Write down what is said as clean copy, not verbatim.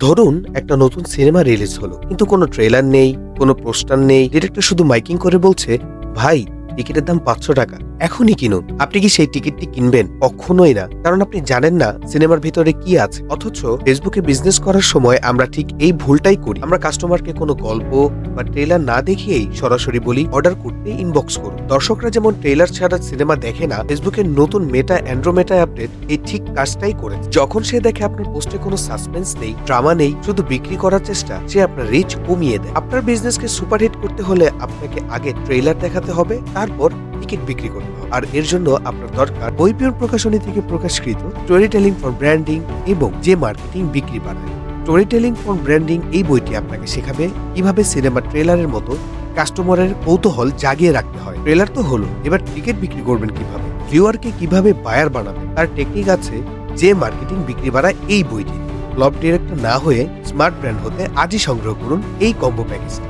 ধরুন একটা নতুন সিনেমা রিলিজ হলো, কিন্তু কোনো ট্রেলার নেই, কোনো পোস্টার নেই। ডিরেক্টর শুধু মাইকিং করে বলছে, ভাই টিকিটের দাম 500 টাকা, এখনই কিনুন। আপনি কি সেই টিকিটটি কিনবেন? কখনোই না, কারণ আপনি জানেন না সিনেমার ভিতরে কি আছে। অথচ ফেসবুকে বিজনেস করার সময় আমরা ঠিক এই ভুলটাই করি। আমরা কাস্টমারকে কোনো গল্প বা ট্রেলার না দেখিয়েই সরাসরি বলি অর্ডার করতে ইনবক্স করুন। দর্শকরা যেমন ট্রেলার ছাড়া সিনেমা দেখে না, ফেসবুকের নতুন অ্যান্ড্রোমেটা আপডেট এই ঠিক কাজটাই করে। যখন সে দেখে আপনার পোস্টে কোনো সাসপেন্স নেই, ড্রামা নেই, শুধু বিক্রি করার চেষ্টা, সে আপনার রিচ কমিয়ে দেয়। আপনার বিজনেসকে সুপারহিট করতে হলে আপনাকে আগে ট্রেলার দেখাতে হবে, তারপর টিকিট বিক্রি করতে হবে। আর এর জন্য আপনার দরকার বইপিয়ন প্রকাশনী থেকে প্রকাশকৃত স্টোরি টেলিং ফর ব্র্যান্ডিং এবং যে মার্কেটিং বিক্রি বাড়ায়। স্টোরি টেলিং ফর ব্র্যান্ডিং এই বইটি আপনাকে শেখাবে কিভাবে সিনেমা ট্রেলারের মতো কাস্টমারের কৌতূহল জাগিয়ে রাখতে হয়। ট্রেলার তো হলো, এবার টিকিট বিক্রি করবেন কিভাবে, ভিউয়ারকে কিভাবে বায়ার বানাবেন, তার টেকনিক আছে যে মার্কেটিং বিক্রি বাড়ায় এই বইটি। ক্লাব ডিরেক্টর না হয়ে স্মার্ট ব্র্যান্ড হতে আজই সংগ্রহ করুন এই কম্বো প্যাকেজটি।